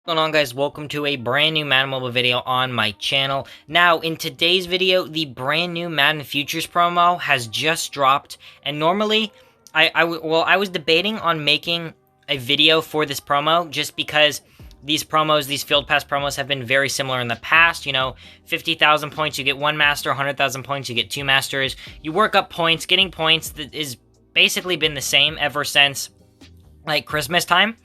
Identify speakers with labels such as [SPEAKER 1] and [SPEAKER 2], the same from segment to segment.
[SPEAKER 1] What's going on, guys? Welcome to a brand new Madden Mobile video on my channel. Now, in today's video, the brand new Madden Futures promo has just dropped, and normally, I was debating on making a video for this promo just because these Field Pass promos have been very similar in the past. You know, 50,000 points, you get one master, 100,000 points, you get two masters. You work up points. Getting points that is basically been the same ever since, like, Christmas time.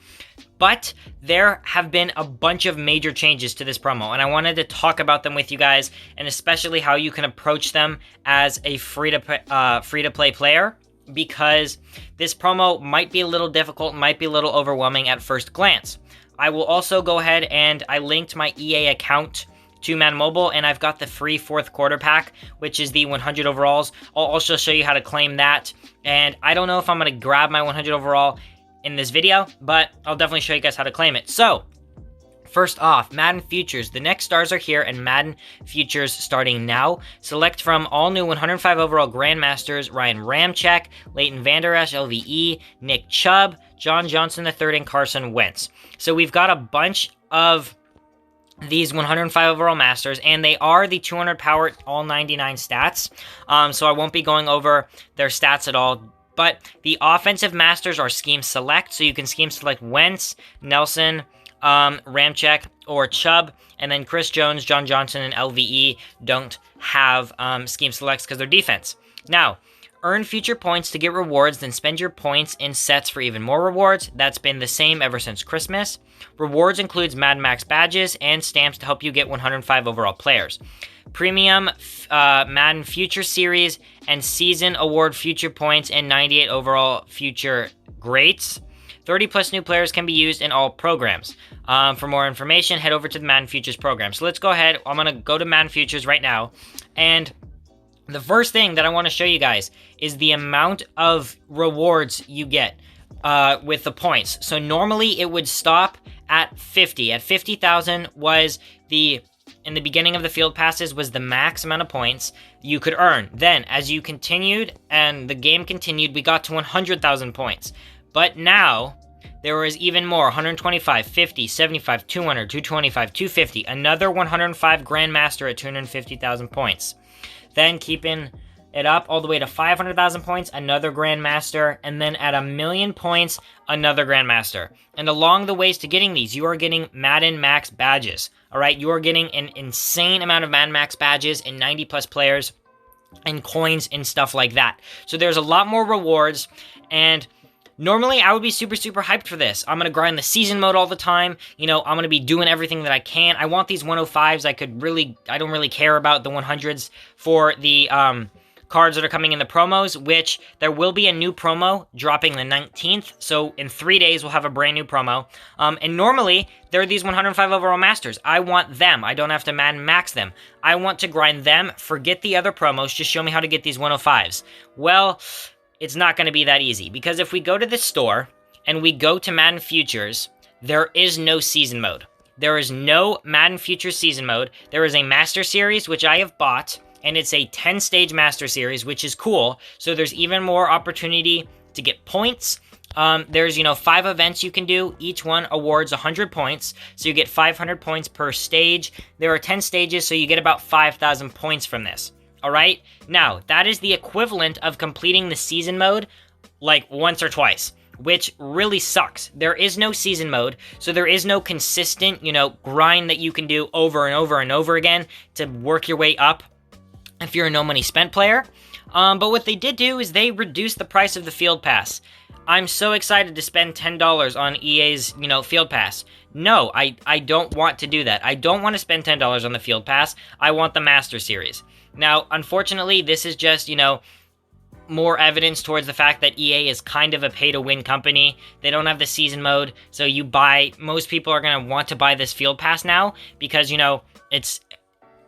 [SPEAKER 1] But there have been a bunch of major changes to this promo, and I wanted to talk about them with you guys, and especially how you can approach them as a free-to-play player, because this promo might be a little difficult, might be a little overwhelming at first glance. I will also go ahead and I linked my EA account to Madden Mobile, and I've got the free fourth quarter pack, which is the 100 overalls. I'll also show you how to claim that, and I don't know if I'm going to grab my 100 overall in this video, but I'll definitely show you guys how to claim it. So, first off, Madden Futures. The next stars are here, and Madden Futures starting now. Select from all new 105 overall Grandmasters: Ryan Ramczyk, Leighton Vander Esch, LVE, Nick Chubb, John Johnson III, and Carson Wentz. So we've got a bunch of these 105 overall masters, and they are the 200 power all 99 stats. So I won't be going over their stats at all. But the offensive masters are scheme select, so you can scheme select Wentz, Nelson, Ramczyk, or Chubb, and then Chris Jones, John Johnson, and LVE don't have scheme selects because they're defense. Now, earn future points to get rewards, then spend your points in sets for even more rewards. That's been the same ever since Christmas. Rewards includes Madden Max badges and stamps to help you get 105 overall players. Premium Madden Future Series and Season Award Future Points and 98 overall Future Greats. 30 plus new players can be used in all programs. For more information, head over to the Madden Futures program. So let's go ahead. I'm going to go to Madden Futures right now. And the first thing that I want to show you guys is the amount of rewards you get with the points. So normally it would stop at 50. At 50,000 was in the beginning of the field passes was the max amount of points you could earn. Then, as you continued and the game continued, we got to 100,000 points. But now, there was even more: 125, 50, 75, 200, 225, 250, another 105 Grandmaster at 250,000 points. Then, keeping it up all the way to 500,000 points, another Grandmaster, and then at 1,000,000 points, another Grandmaster. And along the ways to getting these, you are getting Madden Max badges. All right, you are getting an insane amount of Madden Max badges and 90 plus players and coins and stuff like that. So there's a lot more rewards, and normally I would be super hyped for this. I'm going to grind the season mode all the time. You know, I'm going to be doing everything that I can. I want these 105s. I don't really care about the 100s for the cards that are coming in the promos, which there will be a new promo dropping the 19th. So in 3 days, we'll have a brand new promo. And normally, there are these 105 overall masters. I want them. I don't have to Madden Max them. I want to grind them. Forget the other promos. Just show me how to get these 105s. Well, it's not going to be that easy, because if we go to the store and we go to Madden Futures, there is no season mode. There is no Madden Futures season mode. There is a Master Series, which I have bought, and it's a 10-stage Master Series, which is cool. So there's even more opportunity to get points. There's, 5 events you can do. Each one awards 100 points, so you get 500 points per stage. There are 10 stages, so you get about 5,000 points from this. All right? Now, that is the equivalent of completing the season mode like once or twice, which really sucks. There is no season mode, so there is no consistent, grind that you can do over and over and over again to work your way up if you're a no money spent player. But what they did do is they reduced the price of the Field Pass. I'm so excited to spend $10 on EA's, Field Pass. No, I don't want to do that. I don't want to spend $10 on the Field Pass. I want the Master Series. Now, unfortunately, this is just, more evidence towards the fact that EA is kind of a pay-to-win company. They don't have the season mode, so most people are going to want to buy this Field Pass now because, it's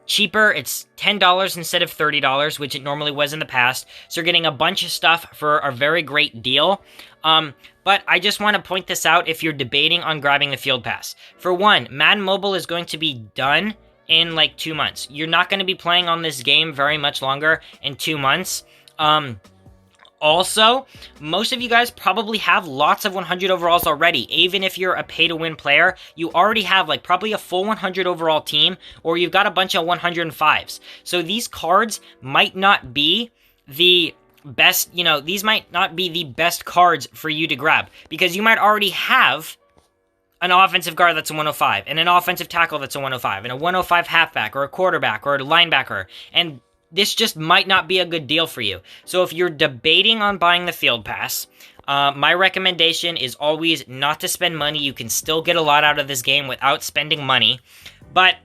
[SPEAKER 1] cheaper. It's $10 instead of $30, which it normally was in the past. So you're getting a bunch of stuff for a very great deal. But I just want to point this out if you're debating on grabbing the Field Pass. For one, Madden Mobile is going to be done in like 2 months. You're not going to be playing on this game very much longer in 2 months. Also, most of you guys probably have lots of 100 overalls already. Even if you're a pay-to-win player, you already have like probably a full 100 overall team, or you've got a bunch of 105s. So these cards might not be the best, these might not be the best cards for you to grab, because you might already have an offensive guard that's a 105, and an offensive tackle that's a 105, and a 105 halfback, or a quarterback, or a linebacker, and this just might not be a good deal for you. So if you're debating on buying the Field Pass, my recommendation is always not to spend money. You can still get a lot out of this game without spending money, but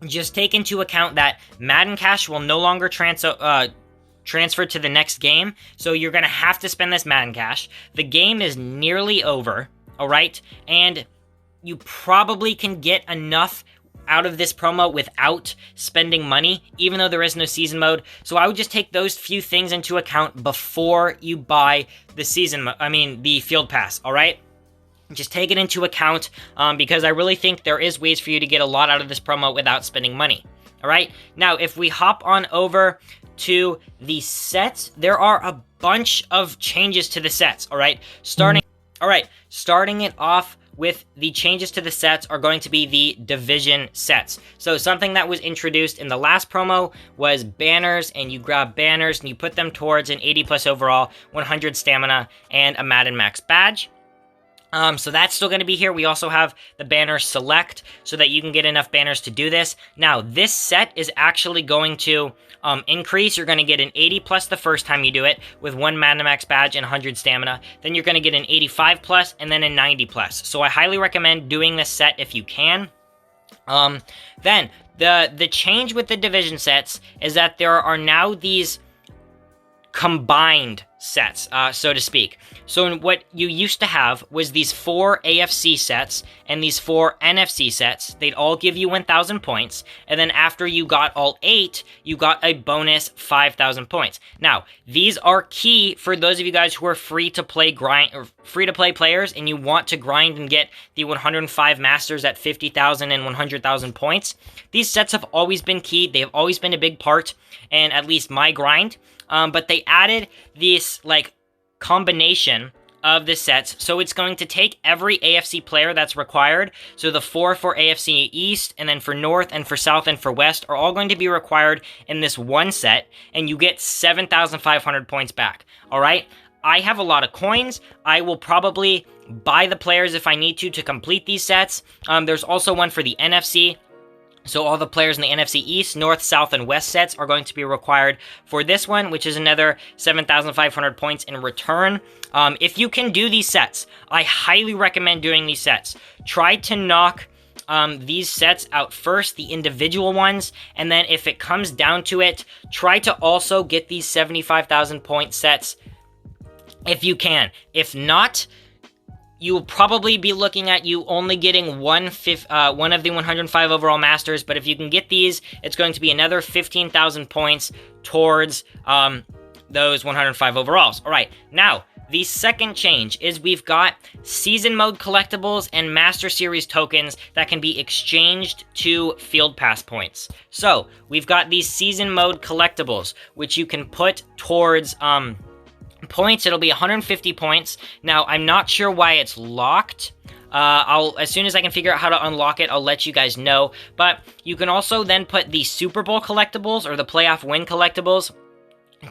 [SPEAKER 1] just take into account that Madden Cash will no longer transfer to the next game, so you're going to have to spend this Madden Cash. The game is nearly over, all right? And you probably can get enough out of this promo without spending money, even though there is no season mode. So I would just take those few things into account before you buy the the Field Pass, all right? Just take it into account, because I really think there is ways for you to get a lot out of this promo without spending money, all right? Now, if we hop on over to the sets, there are a bunch of changes to the sets, all right? Starting it off with the changes to the sets are going to be the division sets. So something that was introduced in the last promo was banners, and you grab banners and you put them towards an 80 plus overall, 100 stamina, and a Madden Max badge. So that's still going to be here. We also have the banner select so that you can get enough banners to do this. Now, this set is actually going to increase. You're going to get an 80 plus the first time you do it with 1 Madden Max badge and 100 stamina. Then you're going to get an 85 plus and then a 90 plus. So I highly recommend doing this set if you can. Then the change with the division sets is that there are now these combined sets, so to speak. So what you used to have was these 4 AFC sets and these 4 NFC sets. They'd all give you 1,000 points, and then after you got all 8, you got a bonus 5,000 points. Now, these are key for those of you guys who are free-to-play players and you want to grind and get the 105 Masters at 50,000 and 100,000 points. These sets have always been key. They have always been a big part in at least my grind. But they added this, combination of the sets. So it's going to take every AFC player that's required. So the 4 for AFC East, and then for North, and for South, and for West are all going to be required in this one set, and you get 7,500 points back. All right? I have a lot of coins. I will probably buy the players if I need to complete these sets. There's also one for the NFC. So all the players in the NFC East, North, South, and West sets are going to be required for this one, which is another 7,500 points in return. If you can do these sets, I highly recommend doing these sets. Try to knock these sets out first, the individual ones, and then if it comes down to it, try to also get these 75,000 point sets if you can. If not, you will probably be looking at you only getting one of the 105 overall Masters, but if you can get these, it's going to be another 15,000 points towards those 105 overalls. All right, now, the second change is we've got Season Mode collectibles and Master Series tokens that can be exchanged to Field Pass points. So, we've got these Season Mode collectibles, which you can put towards points. It'll be 150 points. Now, I'm not sure why it's locked. As soon as I can figure out how to unlock it, I'll let you guys know. But you can also then put the Super Bowl collectibles or the playoff win collectibles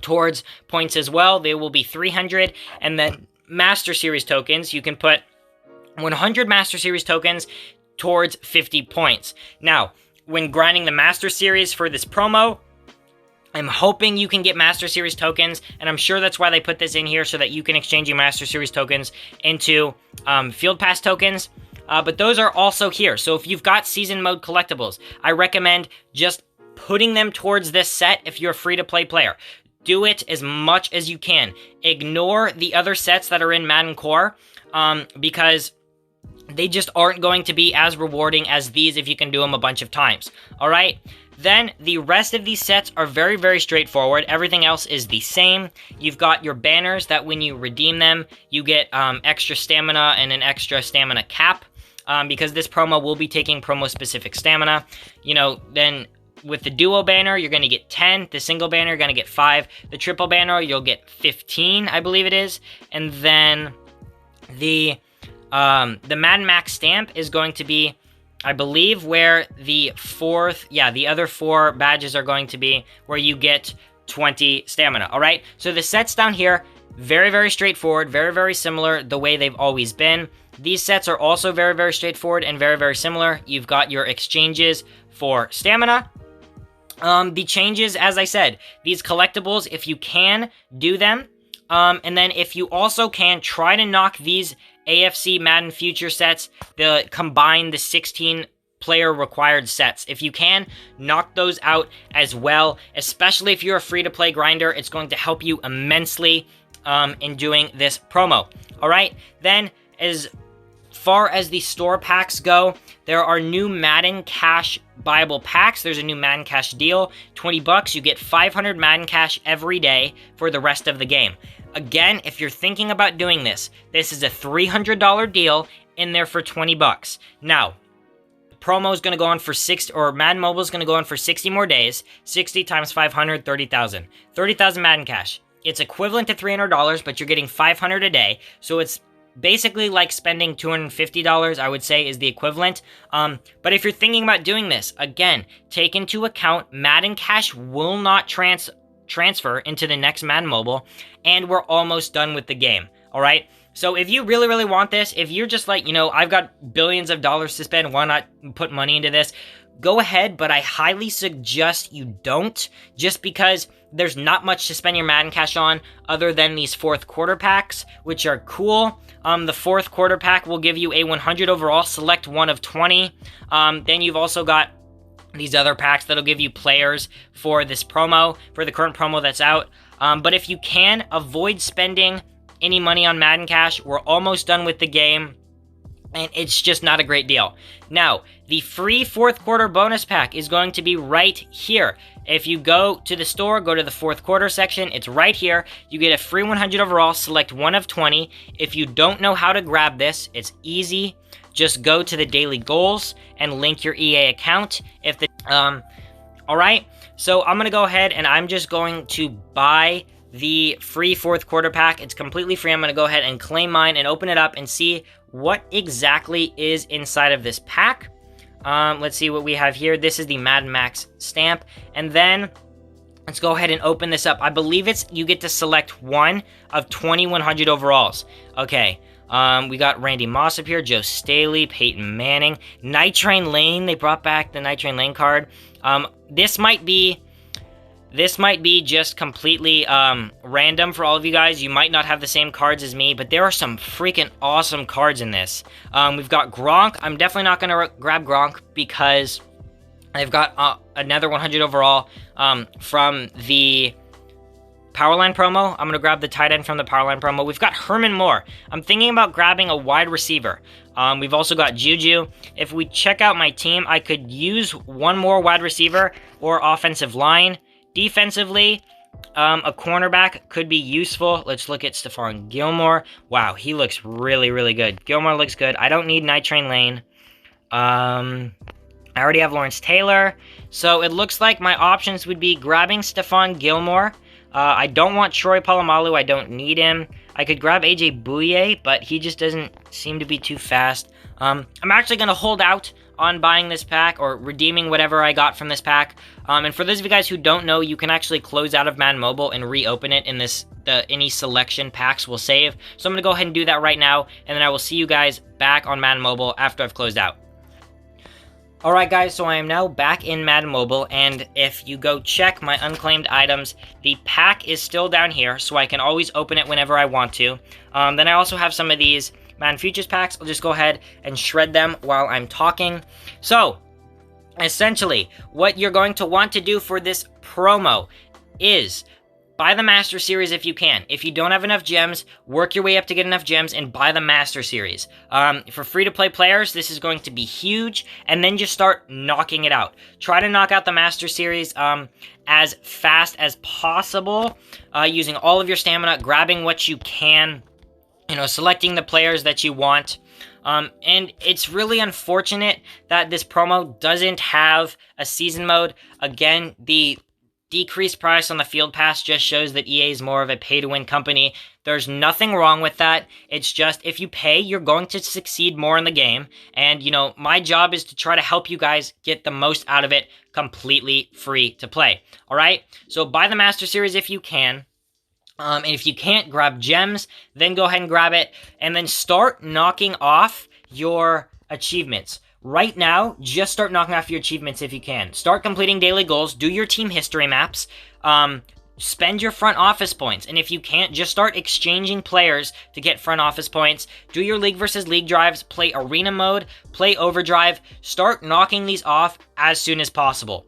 [SPEAKER 1] towards points as well. They will be 300. And then Master Series tokens, you can put 100 Master Series tokens towards 50 points. Now, when grinding the Master Series for this promo, I'm hoping you can get Master Series tokens, and I'm sure that's why they put this in here, so that you can exchange your Master Series tokens into Field Pass tokens. But those are also here. So if you've got Season Mode collectibles, I recommend just putting them towards this set if you're a free-to-play player. Do it as much as you can. Ignore the other sets that are in Madden Core, because they just aren't going to be as rewarding as these if you can do them a bunch of times. All right? Then, the rest of these sets are very, very straightforward. Everything else is the same. You've got your banners that when you redeem them, you get extra stamina and an extra stamina cap, because this promo will be taking promo-specific stamina. Then with the duo banner, you're going to get 10. The single banner, you're going to get 5. The triple banner, you'll get 15, I believe it is. And then the Madden Max stamp is going to be, I believe, where the the other 4 badges are going to be, where you get 20 stamina. All right, so the sets down here, very, very straightforward, very, very similar the way they've always been. These sets are also very, very straightforward and very, very similar. You've got your exchanges for stamina. The changes, as I said, these collectibles, if you can, do them. And then if you also can, try to knock these AFC Madden Future sets, combine the 16 player required sets. If you can, knock those out as well, especially if you're a free-to-play grinder. It's going to help you immensely in doing this promo. All right, then as far as the store packs go, there are new Madden Cash buyable packs. There's a new Madden Cash deal, $20. You get 500 Madden Cash every day for the rest of the game. Again, if you're thinking about doing this, this is a $300 deal in there for $20. Now, promo is going to go on for Madden Mobile is going to go on for 60 more days. 60 times 500, 30,000. 30,000 Madden Cash. It's equivalent to $300, but you're getting 500 a day. So it's basically like spending $250, I would say, is the equivalent. But if you're thinking about doing this, again, take into account Madden Cash will not transfer into the next Madden Mobile, and we're almost done with the game. All right. So if you really, really want this, if you're just like, I've got billions of dollars to spend, why not put money into this? Go ahead, but I highly suggest you don't, just because there's not much to spend your Madden Cash on other than these fourth quarter packs, which are cool. The fourth quarter pack will give you a 100 overall, select one of 20. Then you've also got these other packs that'll give you players for this promo, for the current promo that's out. But if you can, avoid spending any money on Madden Cash. We're almost done with the game, and it's just not a great deal. Now, the free fourth quarter bonus pack is going to be right here. If you go to the store, go to the fourth quarter section, it's right here. You get a free 100 overall, select one of 20. If you don't know how to grab this, it's easy. Just go to the daily goals and link your EA account. All right, so I'm gonna go ahead and I'm just going to buy the free fourth quarter pack. It's completely free. I'm gonna go ahead and claim mine and open it up and see what exactly is inside of this pack. Let's see what we have here. This is the Madden Max stamp, and then let's go ahead and open this up. I believe you get to select one of 20 100 overalls. Okay. We got Randy Moss up here, Joe Staley, Peyton Manning, Night Train Lane. They brought back the Night Train Lane card. This might be just completely random for all of you guys. You might not have the same cards as me, but there are some freaking awesome cards in this. We've got Gronk. I'm definitely not going to grab Gronk because I've got another 100 overall from the Powerline promo. I'm going to grab the tight end from the Powerline promo. We've got Herman Moore. I'm thinking about grabbing a wide receiver. We've also got Juju. If we check out my team, I could use one more wide receiver or offensive line. Defensively, a cornerback could be useful. Let's look at Stephon Gilmore. Wow, he looks really, really good. Gilmore looks good. I don't need Night Train Lane. I already have Lawrence Taylor. So it looks like my options would be grabbing Stephon Gilmore. I don't want Troy Polamalu. I don't need him. I could grab AJ Bouye, but he just doesn't seem to be too fast. I'm actually going to hold out on buying this pack or redeeming whatever I got from this pack. And for those of you guys who don't know, you can actually close out of Madden Mobile and reopen it in any selection packs will save. So I'm going to go ahead and do that right now, and then I will see you guys back on Madden Mobile after I've closed out. Alright guys, so I am now back in Madden Mobile, and if you go check my unclaimed items, the pack is still down here, so I can always open it whenever I want to. Then I also have some of these Madden Futures packs. I'll just go ahead and shred them while I'm talking. So, essentially, what you're going to want to do for this promo is buy the Master Series if you can. If you don't have enough gems, work your way up to get enough gems and buy the Master Series. For free-to-play players, this is going to be huge, and then just start knocking it out. Try to knock out the Master Series as fast as possible, using all of your stamina, grabbing what you can, selecting the players that you want. And it's really unfortunate that this promo doesn't have a season mode. Again, the decreased price on the Field Pass just shows that EA is more of a pay-to-win company. There's nothing wrong with that. It's just, if you pay, you're going to succeed more in the game. And, you know, my job is to try to help you guys get the most out of it completely free to play. All right? So buy the Master Series if you can. And if you can't, grab gems, then go ahead and grab it, and then start knocking off your achievements. Right now, just start knocking off your achievements if you can. Start completing daily goals, do your team history maps, spend your front office points, and if you can't, just start exchanging players to get front office points. Do your league versus league drives, play arena mode, play overdrive, start knocking these off as soon as possible.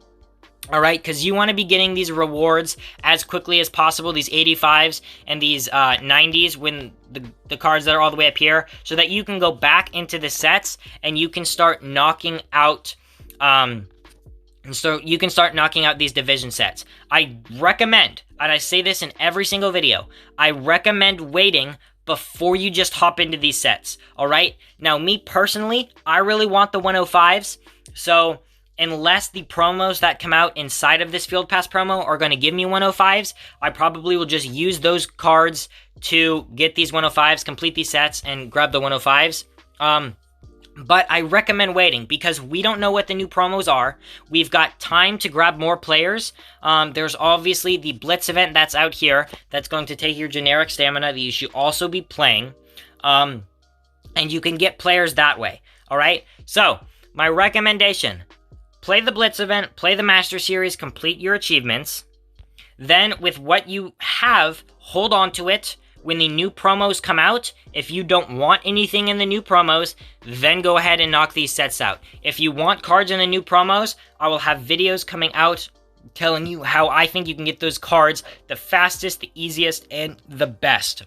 [SPEAKER 1] Alright, because you want to be getting these rewards as quickly as possible, these 85s and these 90s, when the cards that are all the way up here, so that you can go back into the sets and you can start knocking out, these division sets. I recommend, and I say this in every single video, I recommend waiting before you just hop into these sets, alright? Now, me personally, I really want the 105s, so unless the promos that come out inside of this Field Pass promo are going to give me 105s, I probably will just use those cards to get these 105s, complete these sets, and grab the 105s. But I recommend waiting because we don't know what the new promos are. We've got time to grab more players. There's obviously the Blitz event that's out here that's going to take your generic stamina that you should also be playing. And you can get players that way. Alright? So, my recommendation: play the Blitz event, play the Master Series, complete your achievements. Then, with what you have, hold on to it. When the new promos come out, if you don't want anything in the new promos, then go ahead and knock these sets out. If you want cards in the new promos, I will have videos coming out telling you how I think you can get those cards the fastest, the easiest, and the best.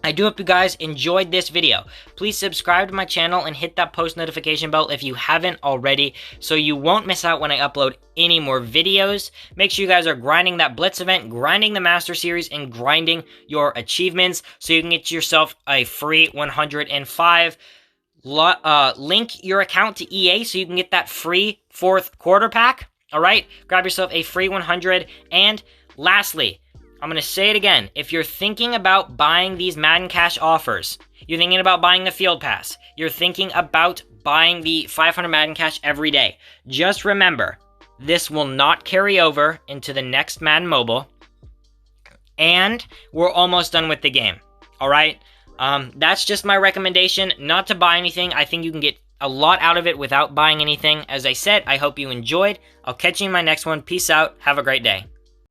[SPEAKER 1] I do hope you guys enjoyed this video. Please subscribe to my channel and hit that post notification bell if you haven't already, so you won't miss out when I upload any more videos. Make sure you guys are grinding that Blitz event, grinding the Master Series, and grinding your achievements so you can get yourself a free 105. Link your account to EA so you can get that free 4th quarter pack. Alright, grab yourself a free 100. And lastly, I'm going to say it again. If you're thinking about buying these Madden Cash offers, you're thinking about buying the Field Pass, you're thinking about buying the 500 Madden Cash every day, just remember, this will not carry over into the next Madden Mobile, and we're almost done with the game. Alright? That's just my recommendation, not to buy anything. I think you can get a lot out of it without buying anything. As I said, I hope you enjoyed. I'll catch you in my next one. Peace out. Have a great day.